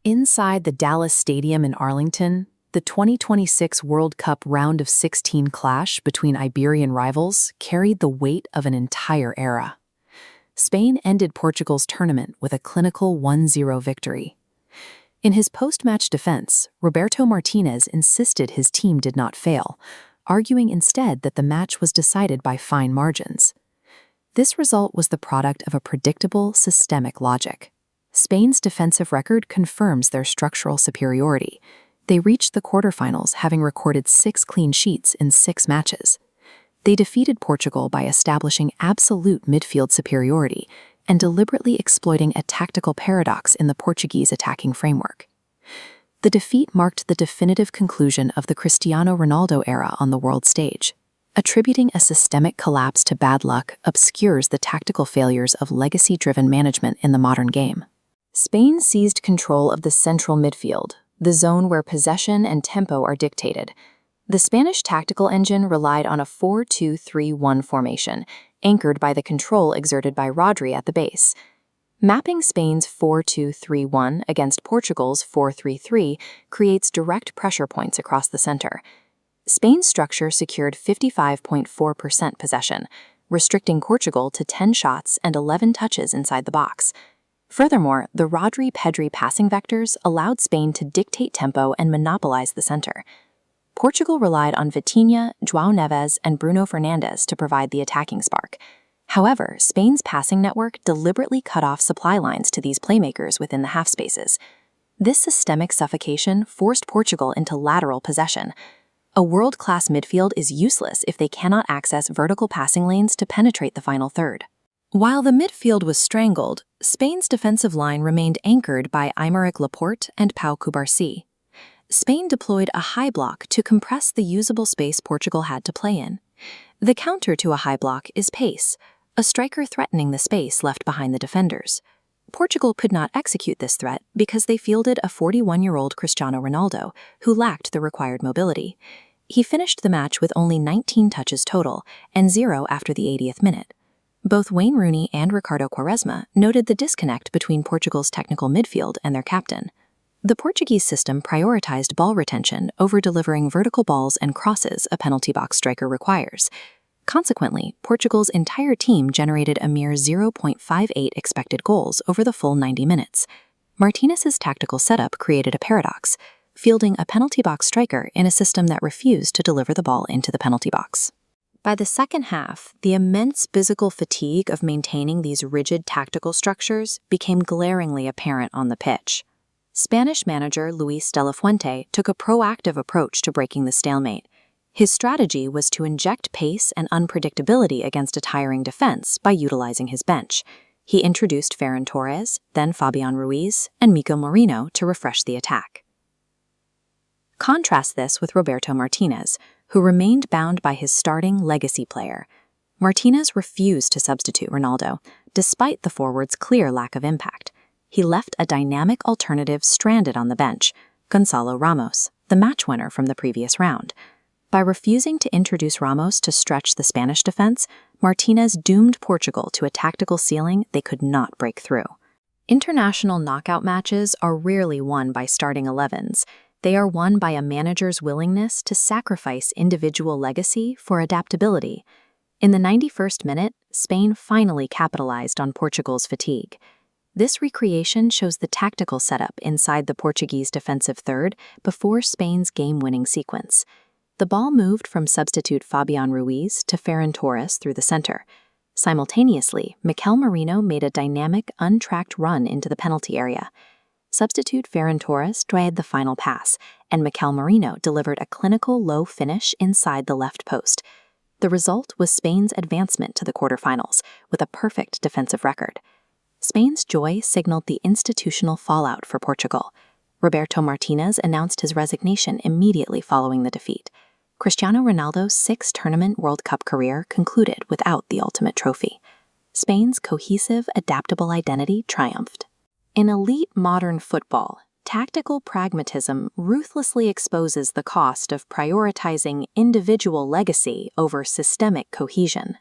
Inside the Dallas Stadium in Arlington, the 2026 World Cup round of 16 clash between Iberian rivals carried the weight of an entire era. Spain ended Portugal's tournament with a clinical 1-0 victory. In his post-match defense, Roberto Martinez insisted his team did not fail, arguing instead that the match was decided by fine margins. This result was the product of a predictable, systemic logic. Spain's defensive record confirms their structural superiority. They reached the quarterfinals having recorded 6 clean sheets in 6 matches. They defeated Portugal by establishing absolute midfield superiority and deliberately exploiting a tactical paradox in the Portuguese attacking framework. The defeat marked the definitive conclusion of the Cristiano Ronaldo era on the world stage. Attributing a systemic collapse to bad luck obscures the tactical failures of legacy-driven management in the modern game. Spain seized control of the central midfield, the zone where possession and tempo are dictated. The Spanish tactical engine relied on a 4-2-3-1 formation, anchored by the control exerted by Rodri at the base. Mapping Spain's 4-2-3-1 against Portugal's 4-3-3 creates direct pressure points across the center. Spain's structure secured 55.4% possession, restricting Portugal to 10 shots and 11 touches inside the box. Furthermore, the Rodri-Pedri passing vectors allowed Spain to dictate tempo and monopolize the center. Portugal relied on Vitinha, João Neves, and Bruno Fernandes to provide the attacking spark. However, Spain's passing network deliberately cut off supply lines to these playmakers within the half spaces. This systemic suffocation forced Portugal into lateral possession. A world-class midfield is useless if they cannot access vertical passing lanes to penetrate the final third. While the midfield was strangled, Spain's defensive line remained anchored by Aymeric Laporte and Pau Cubarsí. Spain deployed a high block to compress the usable space Portugal had to play in. The counter to a high block is pace, a striker threatening the space left behind the defenders. Portugal could not execute this threat because they fielded a 41-year-old Cristiano Ronaldo, who lacked the required mobility. He finished the match with only 19 touches total and 0 after the 80th minute. Both Wayne Rooney and Ricardo Quaresma noted the disconnect between Portugal's technical midfield and their captain. The Portuguese system prioritized ball retention over delivering vertical balls and crosses a penalty box striker requires. Consequently, Portugal's entire team generated a mere 0.58 expected goals over the full 90 minutes. Martinez's tactical setup created a paradox, fielding a penalty box striker in a system that refused to deliver the ball into the penalty box. By the second half, the immense physical fatigue of maintaining these rigid tactical structures became glaringly apparent on the pitch. Spanish manager Luis de la Fuente took a proactive approach to breaking the stalemate. His strategy was to inject pace and unpredictability against a tiring defense by utilizing his bench. He introduced Ferran Torres, then Fabian Ruiz, and Mikel Merino to refresh the attack. Contrast this with Roberto Martinez, who remained bound by his starting legacy player. Martinez refused to substitute Ronaldo, despite the forward's clear lack of impact. He left a dynamic alternative stranded on the bench, Gonzalo Ramos, the match winner from the previous round. By refusing to introduce Ramos to stretch the Spanish defense, Martinez doomed Portugal to a tactical ceiling they could not break through. International knockout matches are rarely won by starting 11s. They are won by a manager's willingness to sacrifice individual legacy for adaptability. In the 91st minute, Spain finally capitalized on Portugal's fatigue. This recreation shows the tactical setup inside the Portuguese defensive third before Spain's game-winning sequence. The ball moved from substitute Fabian Ruiz to Ferran Torres through the center. Simultaneously, Mikel Merino made a dynamic, untracked run into the penalty area. Substitute Ferran Torres tried the final pass, and Mikel Merino delivered a clinical low finish inside the left post. The result was Spain's advancement to the quarterfinals, with a perfect defensive record. Spain's joy signaled the institutional fallout for Portugal. Roberto Martinez announced his resignation immediately following the defeat. Cristiano Ronaldo's 6-tournament World Cup career concluded without the ultimate trophy. Spain's cohesive, adaptable identity triumphed. In elite modern football, tactical pragmatism ruthlessly exposes the cost of prioritizing individual legacy over systemic cohesion.